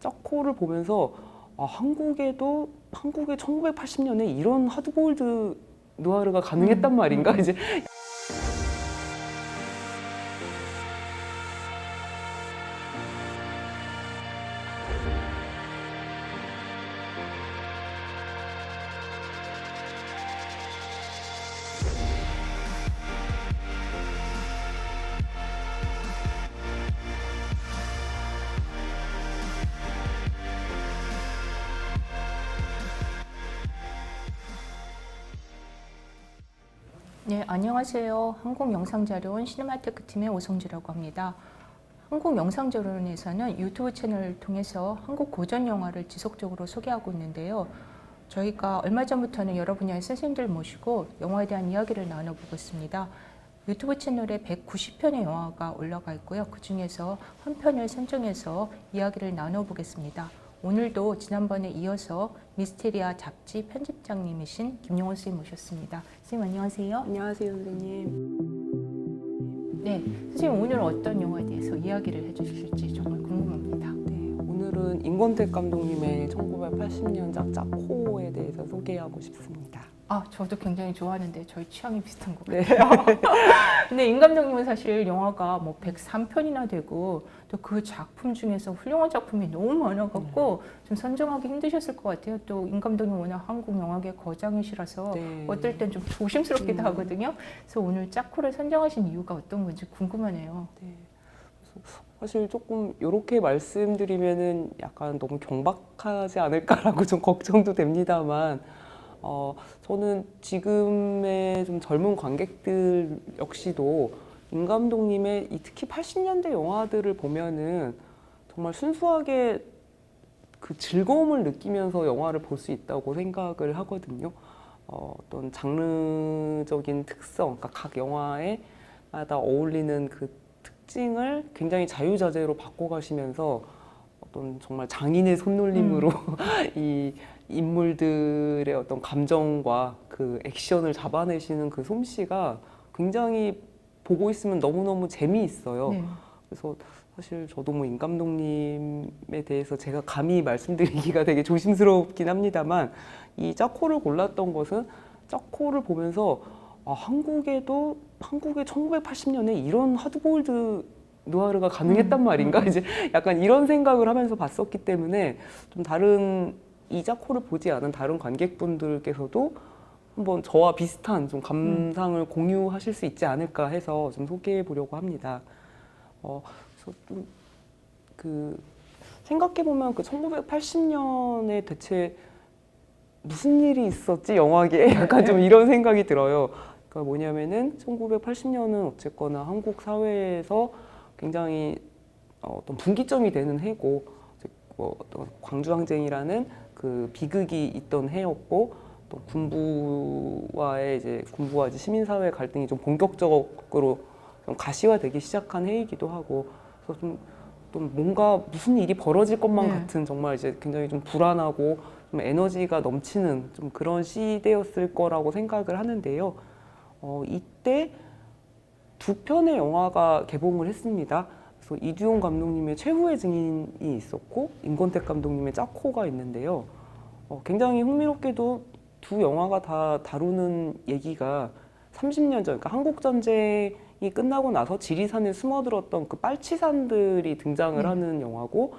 짝코를 보면서 한국의 1980년에 이런 하드보일드 누아르가 가능했단 말인가 이제. 네, 안녕하세요. 한국영상자료원 시네마테크팀의 오성지라고 합니다. 한국영상자료원에서는 유튜브 채널을 통해서 한국 고전 영화를 지속적으로 소개하고 있는데요. 저희가 얼마 전부터는 여러 분야의 선생님들 모시고 영화에 대한 이야기를 나눠보고 있습니다. 유튜브 채널에 190편의 영화가 올라가 있고요. 그 중에서 한 편을 선정해서 이야기를 나눠보겠습니다. 오늘도 지난번에 이어서 미스테리아 잡지 편집장님이신 김용원 선생님 모셨습니다. 선생님 안녕하세요. 안녕하세요, 선생님. 네, 선생님 오늘 어떤 영화에 대해서 이야기를 해주실지 정말 궁금합니다. 네, 오늘은 임권택 감독님의 1980년 짝코에 대해서 소개하고 싶습니다. 저도 굉장히 좋아하는데 저희 취향이 비슷한 것 네. 같아요. 근데 임 감독님은 사실 영화가 뭐 103편이나 되고 또 그 작품 중에서 훌륭한 작품이 너무 많아갖고 좀 선정하기 힘드셨을 것 같아요. 또 임 감독님 워낙 한국 영화계 거장이시라서 네. 어떨 땐 좀 조심스럽기도 하거든요. 그래서 오늘 짝코를 선정하신 이유가 어떤 건지 궁금하네요. 네. 사실 조금 이렇게 말씀드리면은 약간 너무 경박하지 않을까라고 좀 걱정도 됩니다만, 저는 지금의 좀 젊은 관객들 역시도 임 감독님의 특히 80년대 영화들을 보면은 정말 순수하게 그 즐거움을 느끼면서 영화를 볼 수 있다고 생각을 하거든요. 어떤 장르적인 특성, 그러니까 각 영화에마다 어울리는 그 특징을 굉장히 자유자재로 바꿔가시면서 어떤 정말 장인의 손놀림으로 이 인물들의 어떤 감정과 그 액션을 잡아내시는 그 솜씨가 굉장히 보고 있으면 너무너무 재미있어요. 네. 그래서 사실 저도 뭐 임 감독님에 대해서 제가 감히 말씀드리기가 되게 조심스럽긴 합니다만, 이 짝코를 골랐던 것은 짝코를 보면서 한국의 1980년에 이런 하드보일드 누아르가 가능했단 말인가 이제 약간 이런 생각을 하면서 봤었기 때문에 좀 다른 이 짝코를 보지 않은 다른 관객분들께서도 한번 저와 비슷한 좀 감상을 공유하실 수 있지 않을까 해서 좀 소개해 보려고 합니다. 그래서 좀 그 생각해 보면 그 1980년에 대체 무슨 일이 있었지 영화계에 약간 좀 이런 생각이 들어요. 그러니까 뭐냐면은 1980년은 어쨌거나 한국 사회에서 굉장히 어떤 분기점이 되는 해고, 어떤 광주항쟁이라는 그 비극이 있던 해였고, 또 군부와 이제 시민사회 갈등이 좀 본격적으로 좀 가시화되기 시작한 해이기도 하고, 그래서 좀 뭔가 무슨 일이 벌어질 것만 같은 정말 이제 굉장히 좀 불안하고 좀 에너지가 넘치는 좀 그런 시대였을 거라고 생각을 하는데요. 이때 두 편의 영화가 개봉을 했습니다. 그래서 이두용 감독님의 최후의 증인이 있었고 임권택 감독님의 짝코가 있는데요. 굉장히 흥미롭게도 두 영화가 다 다루는 얘기가 30년 전, 그러니까 한국 전쟁이 끝나고 나서 지리산에 숨어들었던 그 빨치산들이 등장을 하는 영화고,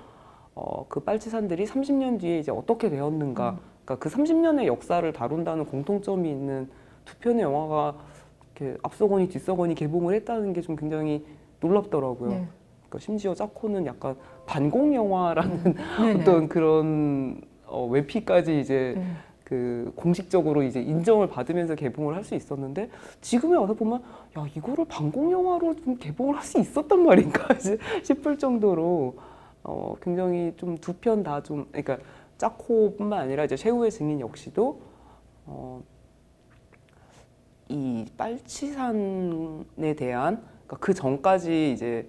그 빨치산들이 30년 뒤에 이제 어떻게 되었는가, 그러니까 그 30년의 역사를 다룬다는 공통점이 있는 두 편의 영화가 이렇게 앞서거니 뒤서거니 개봉을 했다는 게 좀 굉장히 놀랍더라고요. 네. 그러니까 심지어 짝코는 약간 반공 영화라는 어떤 그런 외피까지 이제 그 공식적으로 이제 인정을 받으면서 개봉을 할 수 있었는데, 지금에 와서 보면 야, 이거를 반공 영화로 좀 개봉을 할 수 있었단 말인가 싶을 정도로 굉장히 좀 두 편 다 좀, 그러니까 짝코뿐만 아니라 이제 최후의 증인 역시도 이 빨치산에 대한, 그러니까 그 전까지 이제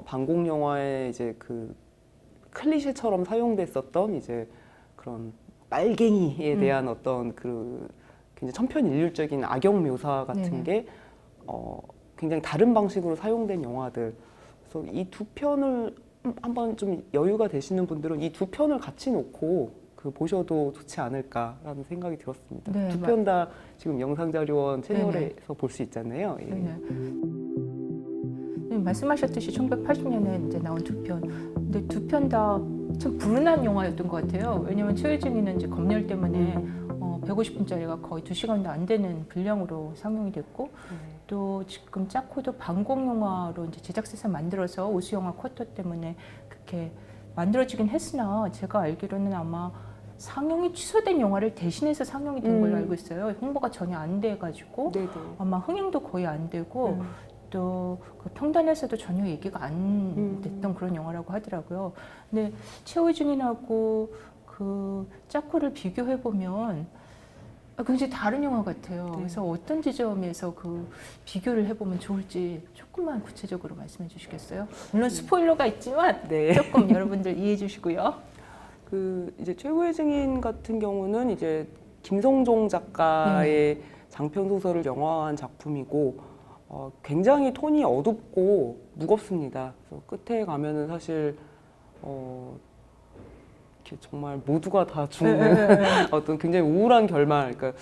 반공 영화의 이제 그 클리셰처럼 사용됐었던 이제 그런 빨갱이에 대한 어떤 그 굉장히 천편일률적인 악역 묘사 같은 게 굉장히 다른 방식으로 사용된 영화들. 그래서 이 두 편을 한번 좀 여유가 되시는 분들은 이 두 편을 같이 놓고 보셔도 좋지 않을까라는 생각이 들었습니다. 네, 두 편 다 지금 영상자료원 채널에서 볼 수 있잖아요. 예. 네네. 네, 말씀하셨듯이 1980년에 이제 나온 두 편. 근데 두 편 다 참 불운한 영화였던 것 같아요. 왜냐하면 최유진이는 이제 검열 때문에 150분짜리가 거의 2시간도 안 되는 분량으로 상영이 됐고, 또 지금 짜코도 방공 영화로 이제 제작사에서 만들어서 우수 영화 쿼터 때문에 그렇게 만들어지긴 했으나 제가 알기로는 아마 상영이 취소된 영화를 대신해서 상영이 된 걸로 알고 있어요. 홍보가 전혀 안 돼가지고 네네. 아마 흥행도 거의 안 되고 또 그 평단에서도 전혀 얘기가 안 됐던 그런 영화라고 하더라고요. 근데 최호중인하고 그 짜코를 비교해 보면 굉장히 다른 영화 같아요. 네. 그래서 어떤 지점에서 그 비교를 해보면 좋을지 조금만 구체적으로 말씀해 주시겠어요? 물론 스포일러가 있지만 네. 조금 여러분들 이해해 주시고요. 이제 최고의 증인 같은 경우는 이제 김성종 작가의 장편 소설을 영화화한 작품이고 굉장히 톤이 어둡고 무겁습니다. 그래서 끝에 가면은 사실 이렇게 정말 모두가 다 죽는 어떤 굉장히 우울한 결말. 그러니까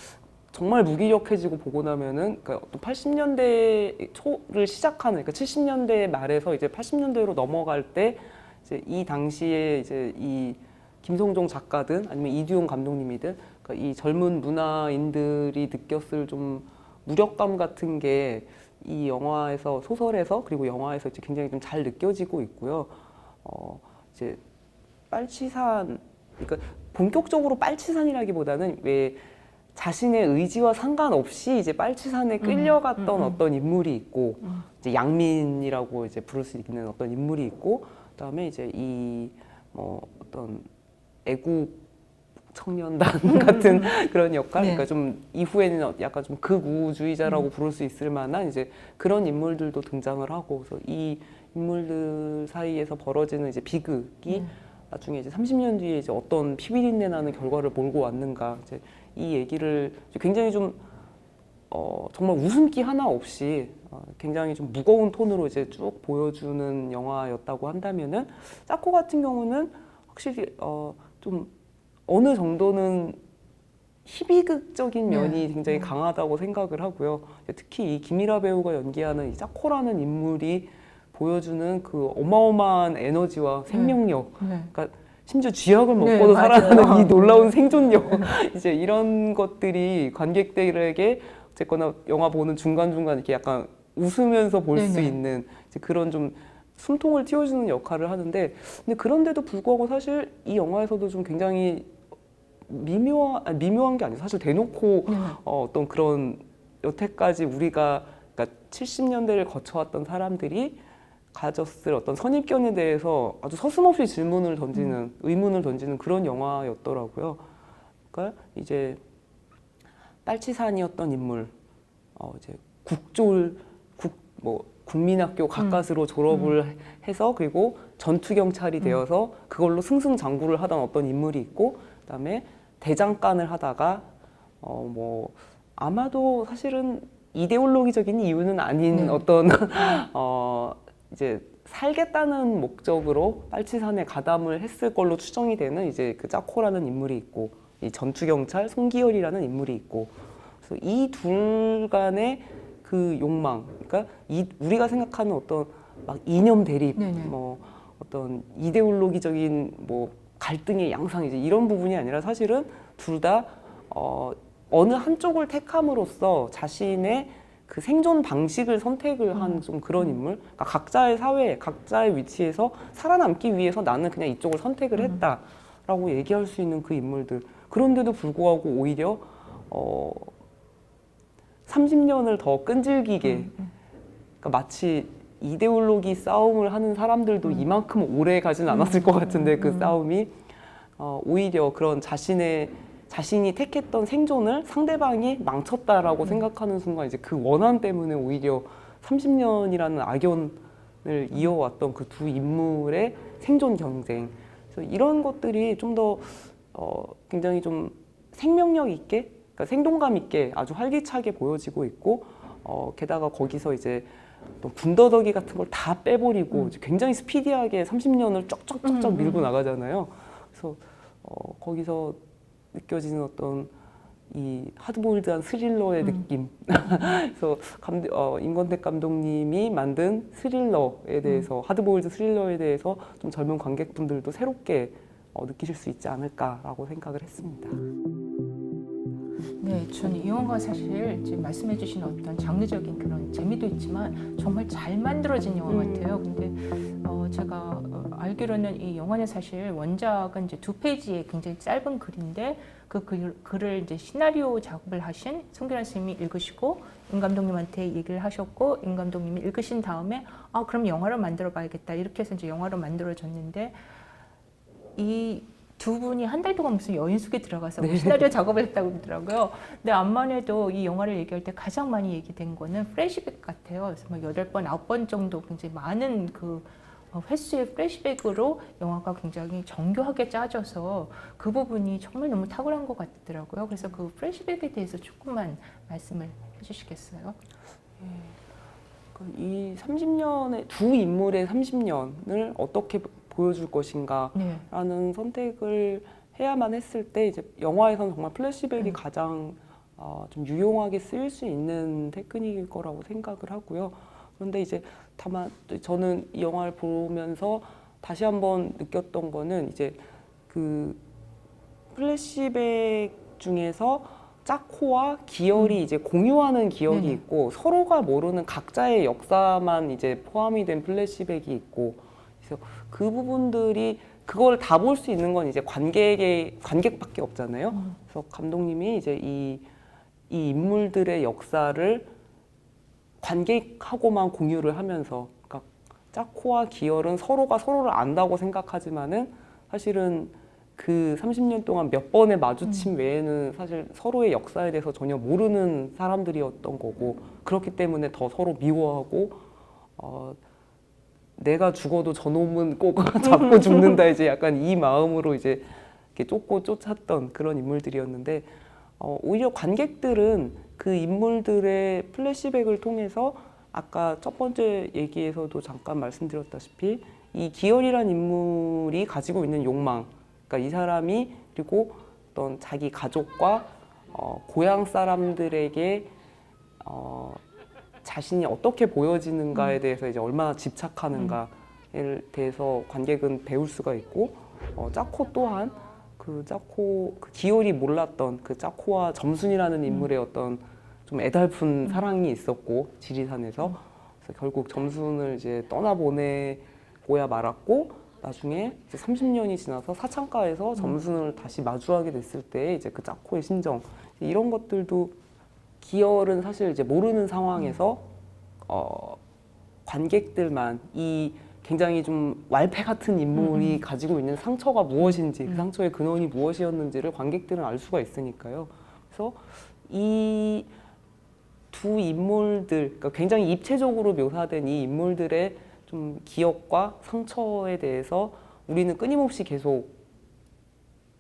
정말 무기력해지고 보고 나면은 그러니까 또 80년대 초를 시작하는 그러니까 70년대 말에서 이제 80년대로 넘어갈 때 이제 이 당시에 이제 이 김성종 작가든 아니면 이두용 감독님이든 그러니까 이 젊은 문화인들이 느꼈을 좀 무력감 같은 게 이 영화에서 소설에서 그리고 영화에서 이제 굉장히 좀 잘 느껴지고 있고요. 이제 빨치산 그러니까 본격적으로 빨치산이라기보다는 왜 자신의 의지와 상관없이 이제 빨치산에 끌려갔던 어떤 인물이 있고 이제 양민이라고 이제 부를 수 있는 어떤 인물이 있고 그다음에 이제 이 뭐 어떤 애국 청년단 같은 그런 역할, 네. 그러니까 좀 이후에는 약간 좀 극우주의자라고 부를 수 있을 만한 이제 그런 인물들도 등장을 하고, 그래서 이 인물들 사이에서 벌어지는 이제 비극이 나중에 이제 30년 뒤에 이제 어떤 피비린내 나는 결과를 몰고 왔는가, 이제 이 얘기를 굉장히 좀 정말 웃음기 하나 없이 굉장히 좀 무거운 톤으로 이제 쭉 보여주는 영화였다고 한다면은 짜코 같은 경우는 확실히 좀 어느 정도는 희비극적인 면이 굉장히 강하다고 생각을 하고요. 특히 이 김일아 배우가 연기하는 이 짜코라는 인물이 보여주는 그 어마어마한 에너지와 생명력, 그러니까 심지어 쥐약을 먹고도 살아나는 이 놀라운 생존력, 이제 이런 것들이 관객들에게 어쨌거나 영화 보는 중간중간 이렇게 약간 웃으면서 볼 수 있는 이제 그런 좀 숨통을 틔워주는 역할을 하는데, 근데 그런데도 불구하고 사실 이 영화에서도 좀 굉장히 미묘한 게 아니라 사실 대놓고 어떤 그런 여태까지 우리가 그러니까 70년대를 거쳐왔던 사람들이 가졌을 어떤 선입견에 대해서 아주 서슴없이 질문을 던지는 의문을 던지는 그런 영화였더라고요. 그러니까 이제 빨치산이었던 인물, 이제 국민학교 가까스로 졸업을 해서 그리고 전투경찰이 되어서 그걸로 승승장구를 하던 어떤 인물이 있고, 그다음에 대장간을 하다가 뭐 아마도 사실은 이데올로기적인 이유는 아닌 어떤 이제 살겠다는 목적으로 빨치산에 가담을 했을 걸로 추정이 되는 이제 그 짜코라는 인물이 있고, 이 전투경찰 송기열이라는 인물이 있고, 그래서 이 둘 간의 그 욕망, 그러니까 우리가 생각하는 어떤 막 이념 대립, 뭐 어떤 이데올로기적인 뭐 갈등의 양상, 이제 이런 부분이 아니라 사실은 둘 다 어느 한쪽을 택함으로써 자신의 그 생존 방식을 선택을 한 좀 그런 인물. 그러니까 각자의 사회, 각자의 위치에서 살아남기 위해서 나는 그냥 이쪽을 선택을 했다라고 얘기할 수 있는 그 인물들. 그런데도 불구하고 오히려 30년을 더 끈질기게, 그러니까 마치 이데올로기 싸움을 하는 사람들도 이만큼 오래 가진 않았을 것 같은데 그 싸움이 오히려 그런 자신이 택했던 생존을 상대방이 망쳤다라고 생각하는 순간 이제 그 원한 때문에 오히려 30년이라는 악연을 이어왔던 그 두 인물의 생존 경쟁, 그래서 이런 것들이 좀 더 굉장히 좀 생명력 있게, 그러니까 생동감 있게 아주 활기차게 보여지고 있고, 게다가 거기서 이제 또 군더더기 같은 걸 다 빼버리고 이제 굉장히 스피디하게 30년을 쩍쩍쩍쩍 밀고 나가잖아요. 그래서 거기서 느껴지는 어떤 이 하드보일드한 스릴러의 느낌. 그래서 임권택 감독님이 만든 스릴러에 대해서 하드보일드 스릴러에 대해서 좀 젊은 관객분들도 새롭게 느끼실 수 있지 않을까라고 생각을 했습니다. 네, 저는 이 영화가 사실 지금 말씀해주신 어떤 장르적인 그런 재미도 있지만 정말 잘 만들어진 영화 같아요. 근데 제가 알기로는 이 영화는 사실 원작은 이제 2페이지의 굉장히 짧은 글인데 그 글을 이제 시나리오 작업을 하신 송규란 선생님이 읽으시고 임 감독님한테 얘기를 하셨고 임 감독님이 읽으신 다음에 그럼 영화로 만들어봐야겠다 이렇게 해서 이제 영화로 만들어졌는데 이 두 분이 한 달 동안 무슨 여인숙에 들어가서 시나리오 작업을 했다고 그러더라고요. 근데 암만 해도 이 영화를 얘기할 때 가장 많이 얘기된 거는 플래시백 같아요. 그래서 뭐 8번, 9번 정도 굉장히 많은 그 횟수의 플래시백으로 영화가 굉장히 정교하게 짜져서 그 부분이 정말 너무 탁월한 것 같더라고요. 그래서 그 플래시백에 대해서 조금만 말씀을 해주시겠어요? 이 30년의 두 인물의 30년을 어떻게 보여줄 것인가라는 선택을 해야만 했을 때 이제 영화에서는 정말 플래시백이 가장 좀 유용하게 쓰일 수 있는 테크닉일 거라고 생각을 하고요. 그런데 이제 다만 저는 이 영화를 보면서 다시 한번 느꼈던 거는 이제 그 플래시백 중에서 짜코와 기열이 이제 공유하는 기열이 네네. 있고 서로가 모르는 각자의 역사만 이제 포함이 된 플래시백이 있고 그래서 그 부분들이 그걸 다 볼 수 있는 건 이제 관객밖에 없잖아요. 그래서 감독님이 이제 이 인물들의 역사를 관객하고만 공유를 하면서 그러니까 짜코와 기열은 서로가 서로를 안다고 생각하지만은 사실은 그 30년 동안 몇 번의 마주침 외에는 사실 서로의 역사에 대해서 전혀 모르는 사람들이었던 거고 그렇기 때문에 더 서로 미워하고 내가 죽어도 저놈은 꼭 잡고 죽는다 이제 약간 이 마음으로 이제 이렇게 쫓고 쫓았던 그런 인물들이었는데 오히려 관객들은 그 인물들의 플래시백을 통해서 아까 첫 번째 얘기에서도 잠깐 말씀드렸다시피 이 기열이란 인물이 가지고 있는 욕망, 그러니까 이 사람이 그리고 어떤 자기 가족과 고향 사람들에게 자신이 어떻게 보여지는가에 대해서 이제 얼마나 집착하는가에 대해서 관객은 배울 수가 있고 짜코 또한 그 기열이 몰랐던 그 짜코와 점순이라는 인물의 어떤 좀 애달픈 사랑이 있었고 지리산에서 그래서 결국 점순을 이제 떠나보내고야 말았고 나중에 이제 30년이 지나서 사창가에서 점순을 다시 마주하게 됐을 때 이제 그 짜코의 심정 이런 것들도 기열은 사실 이제 모르는 상황에서 관객들만 이 굉장히 좀 왈패 같은 인물이 가지고 있는 상처가 무엇인지 그 상처의 근원이 무엇이었는지를 관객들은 알 수가 있으니까요. 그래서 이 두 인물들, 그러니까 굉장히 입체적으로 묘사된 이 인물들의 좀 기억과 상처에 대해서 우리는 끊임없이 계속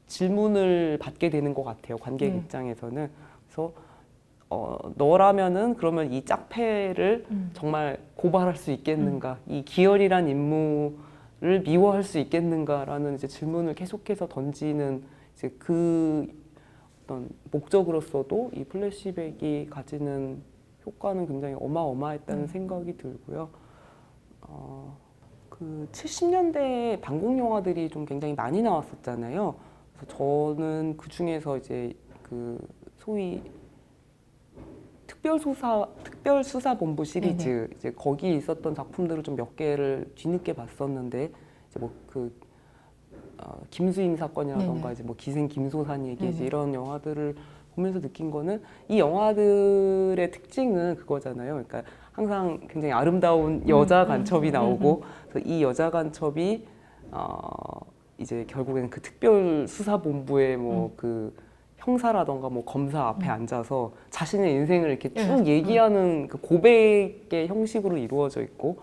질문을 받게 되는 것 같아요. 관객 입장에서는. 그래서 너라면은 그러면 이 짝패를 정말 고발할 수 있겠는가? 이 기열이란 인물을 미워할 수 있겠는가라는 이제 질문을 계속해서 던지는 이제 그 어떤 목적으로서도 이 플래시백이 가지는 효과는 굉장히 어마어마했다는 생각이 들고요. 그 70년대 방공 영화들이 좀 굉장히 많이 나왔었잖아요. 그래서 저는 그 중에서 이제 그 소위 특별수사본부 시리즈 이제 거기 있었던 작품들을 좀 몇 개를 뒤늦게 봤었는데 이제 뭐 그 김수임 사건이라던가 이제 뭐 기생 김소산 얘기 이제 이런 영화들을 보면서 느낀 거는 이 영화들의 특징은 그거잖아요. 그러니까 항상 굉장히 아름다운 여자 간첩이 나오고 그래서 이 여자 간첩이 이제 결국에는 그 특별수사본부의 뭐 그 형사라던가 뭐 검사 앞에 앉아서 자신의 인생을 이렇게 쭉 얘기하는 그 고백의 형식으로 이루어져 있고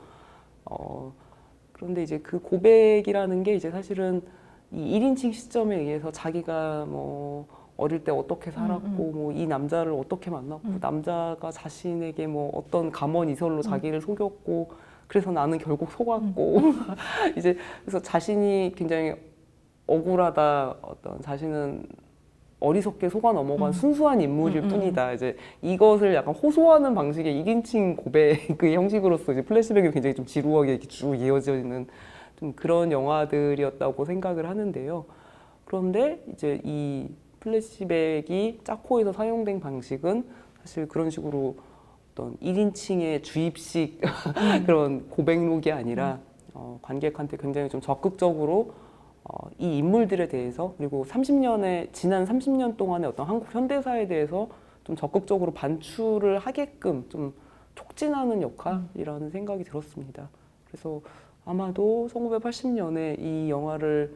그런데 이제 그 고백이라는 게 이제 사실은 이 1인칭 시점에 의해서 자기가 뭐 어릴 때 어떻게 살았고 뭐 이 남자를 어떻게 만났고 남자가 자신에게 뭐 어떤 감언 이설로 자기를 속였고 그래서 나는 결국 속았고 이제 그래서 자신이 굉장히 억울하다 어떤 자신은 어리석게 속아 넘어간 순수한 인물일 뿐이다. 이제 이것을 약간 호소하는 방식의 2인칭 고백의 형식으로서 이제 플래시백이 굉장히 좀 지루하게 이렇게 쭉 이어지는 좀 그런 영화들이었다고 생각을 하는데요. 그런데 이제 이 플래시백이 짜코에서 사용된 방식은 사실 그런 식으로 어떤 1인칭의 주입식 그런 고백록이 아니라 관객한테 굉장히 좀 적극적으로 이 인물들에 대해서 그리고 지난 30년 동안의 어떤 한국 현대사에 대해서 좀 적극적으로 반출을 하게끔 좀 촉진하는 역할이라는 생각이 들었습니다. 그래서 아마도 1980년에 이 영화를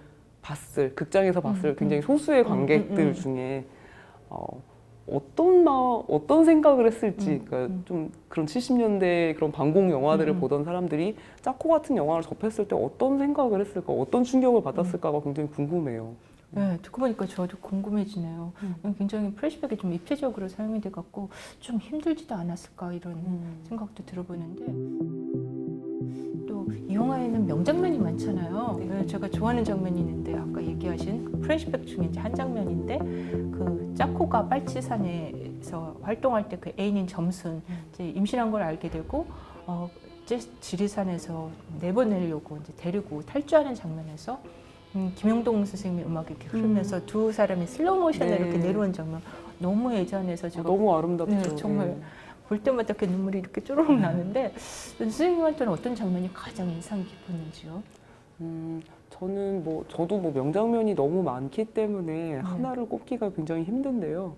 극장에서 봤을 굉장히 소수의 관객들 중에 어떤 생각을 했을지, 그러니까 좀 그런 70년대 그런 반공 영화들을 보던 사람들이 짜코 같은 영화를 접했을 때 어떤 생각을 했을까, 어떤 충격을 받았을까가 굉장히 궁금해요. 네, 듣고 보니까 저도 궁금해지네요. 굉장히 플래시백이 좀 입체적으로 사용이 돼 갖고 좀 힘들지도 않았을까 이런 생각도 들어보는데. 또 이 영화에는 명장면이 많잖아요. 네, 제가 좋아하는 장면이 있는데 아까 얘기하신 그 플래시백 중에 이제 한 장면인데 그 짜코가 빨치산에서 활동할 때 그 애인인 점순 이제 임신한 걸 알게 되고 이제 지리산에서 내보내려고 이제 데리고 탈주하는 장면에서 김영동 선생님의 음악이 이렇게 흐르면서 두 사람이 슬로우 모션으로 네. 이렇게 내려온 장면 너무 애잔해서 제가 너무 아름답죠. 네, 정말 볼 때마다 이렇게 눈물이 이렇게 쪼르륵 나는데 선생님한테는 어떤 장면이 가장 인상 깊었는지요? 저는 저도 명장면이 너무 많기 때문에 하나를 꼽기가 굉장히 힘든데요.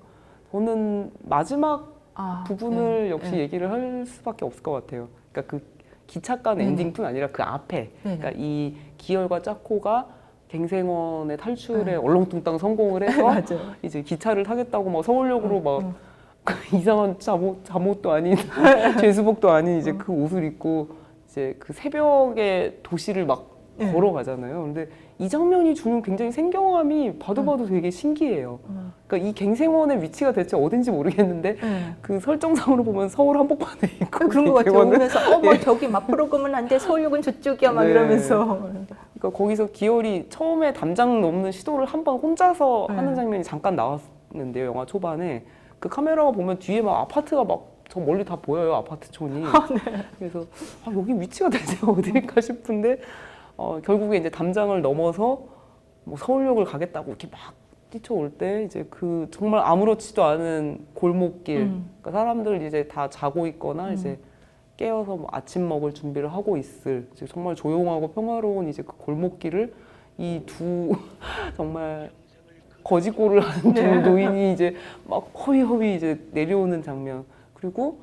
저는 마지막 부분을 역시 얘기를 할 수밖에 없을 것 같아요. 그러니까 그 기찻간 엔딩뿐 아니라 그 앞에, 그러니까 이 기열과 짜코가 갱생원의 탈출에 얼렁뚱땅 성공을 해서 이제 기차를 타겠다고 막 서울역으로 막 이상한 잠옷도 아닌 죄수복도 아닌 이제 그 옷을 입고 이제 그 새벽에 도시를 막 걸어가잖아요. 근데 이 장면이 주는 굉장히 생경함이 봐도 되게 신기해요. 그러니까 이 갱생원의 위치가 대체 어딘지 모르겠는데 그 설정상으로 보면 서울 한복판에 있고 그런 것 같아요. 갱생원은 오면서 뭐 저기 맞부로 가면 안 돼. 서울역은 저쪽이야 막 네. 이러면서. 그러니까 거기서 기열이 처음에 담장 넘는 시도를 한 번 혼자서 하는 장면이 잠깐 나왔는데요. 영화 초반에 그 카메라가 보면 뒤에 막 아파트가 막 저 멀리 다 보여요. 아파트촌이. 그래서 여기 위치가 대체 어딜까 싶은데 결국에 이제 담장을 넘어서 뭐 서울역을 가겠다고 이렇게 막 뛰쳐올 때 이제 그 정말 아무렇지도 않은 골목길, 그러니까 사람들 이제 다 자고 있거나 이제 깨어서 뭐 아침 먹을 준비를 하고 있을 이제 정말 조용하고 평화로운 이제 그 골목길을 이 두 정말 거지꼴을 하는 두 노인이 이제 막 허위허위 이제 내려오는 장면. 그리고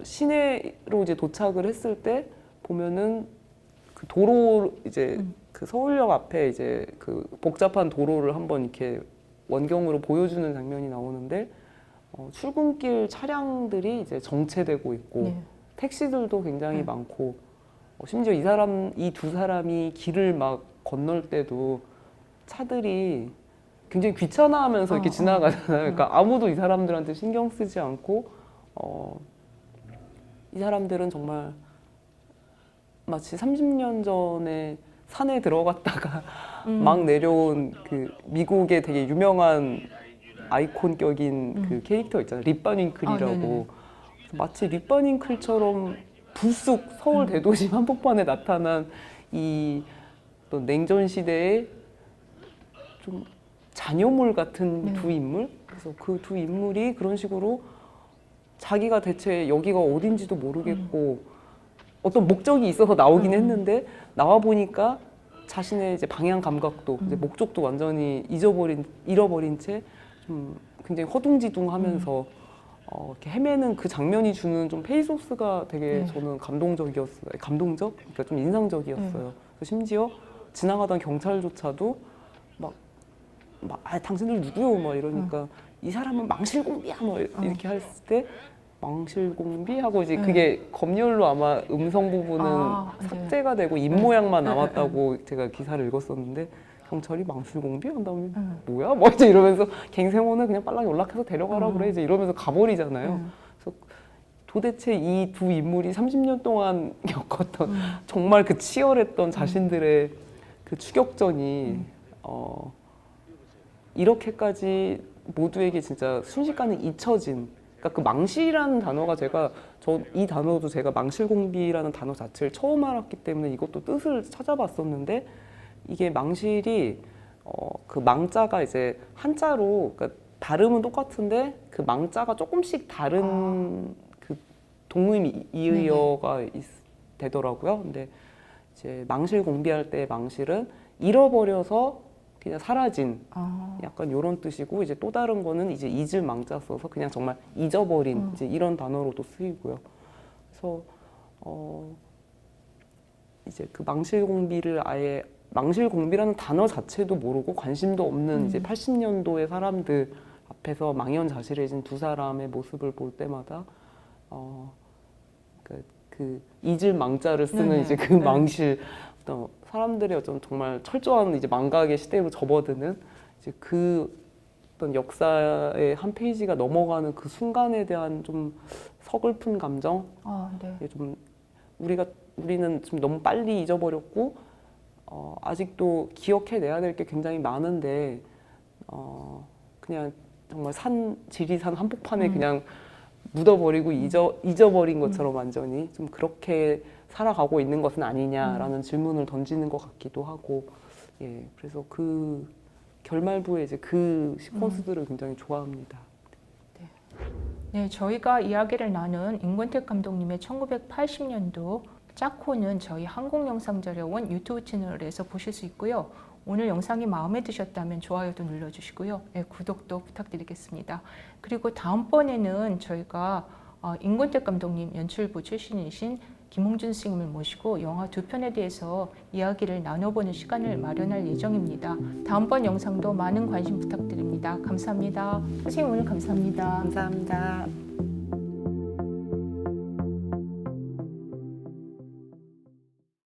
시내로 이제 도착을 했을 때 보면은 그 도로 이제 그 서울역 앞에 이제 그 복잡한 도로를 한번 이렇게 원경으로 보여주는 장면이 나오는데 출근길 차량들이 이제 정체되고 있고 택시들도 굉장히 많고 심지어 이 두 사람이 길을 막 건널 때도 차들이 굉장히 귀찮아하면서 이렇게 지나가잖아요. 그러니까 아무도 이 사람들한테 신경 쓰지 않고 이 사람들은 정말 마치 30년 전에 산에 들어갔다가 막 내려온 그 미국의 되게 유명한 아이콘격인 그 캐릭터 있잖아요. 립바닝클이라고. 마치 립바닝클처럼 불쑥 서울 대도시 한복판에 나타난 이 또 냉전 시대의 좀 잔여물 같은 두 인물. 그래서 그 두 인물이 그런 식으로 자기가 대체 여기가 어딘지도 모르겠고 어떤 목적이 있어서 나오긴 했는데 나와 보니까 자신의 이제 방향 감각도 이제 목적도 완전히 잃어버린 채 좀 굉장히 허둥지둥하면서 이렇게 헤매는 그 장면이 주는 좀 페이소스가 되게 저는 감동적이었어요. 그러니까 좀 인상적이었어요. 그래서 심지어 지나가던 경찰조차도 막 당신들 누구요? 막 이러니까 이 사람은 망실공비야! 뭐 이렇게 했을 때 망실공비? 하고 이제 그게 검열로 아마 음성 부분은 삭제가 되고 입 모양만 남았다고 제가 기사를 읽었었는데 경찰이 망실공비 한 다음에 뭐야? 뭐 이제 이러면서 갱생원을 그냥 빨랑 연락해서 데려가라 그래 이제 이러면서 가버리잖아요. 그래서 도대체 이 두 인물이 30년 동안 겪었던 정말 그 치열했던 자신들의 그 추격전이 이렇게까지 모두에게 진짜 순식간에 잊혀진. 그러니까 그 망실이라는 단어가 이 단어도 제가 망실공비라는 단어 자체를 처음 알았기 때문에 이것도 뜻을 찾아봤었는데 이게 망실이 그 망자가 이제 한자로 그러니까 발음은 똑같은데 그 망자가 조금씩 다른 그 동음 이의어가 되더라고요. 근데 이제 망실공비할 때 망실은 잃어버려서 그냥 사라진 약간 이런 뜻이고 이제 또 다른 거는 이제 잊을 망자 써서 그냥 정말 잊어버린 이제 이런 단어로도 쓰이고요. 그래서 이제 그 망실공비를 아예 망실공비라는 단어 자체도 모르고 관심도 없는 이제 80년도의 사람들 앞에서 망연자실해진 두 사람의 모습을 볼 때마다 그 잊을 망자를 쓰는 이제 그 망실 어떤 사람들의 어떤 정말 철저한 이제 망각의 시대로 접어드는 이제 그 어떤 역사의 한 페이지가 넘어가는 그 순간에 대한 좀 서글픈 감정, 네. 좀 우리는 좀 너무 빨리 잊어버렸고 아직도 기억해내야 될 게 굉장히 많은데 그냥 정말 지리산 한복판에 그냥 묻어버리고 잊어버린 것처럼 완전히 좀 그렇게 살아가고 있는 것은 아니냐라는 질문을 던지는 것 같기도 하고 예 그래서 그 결말부에 이제 그 시퀀스들을 굉장히 좋아합니다. 네, 저희가 이야기를 나눈 임권택 감독님의 1980년도 짜코는 저희 한국영상자료원 유튜브 채널에서 보실 수 있고요. 오늘 영상이 마음에 드셨다면 좋아요도 눌러주시고요. 네, 구독도 부탁드리겠습니다. 그리고 다음번에는 저희가 임권택 감독님 연출부 출신이신 김홍준 선생님을 모시고 영화 두 편에 대해서 이야기를 나눠보는 시간을 마련할 예정입니다. 다음번 영상도 많은 관심 부탁드립니다. 감사합니다. 선생님 오늘 감사합니다. 감사합니다.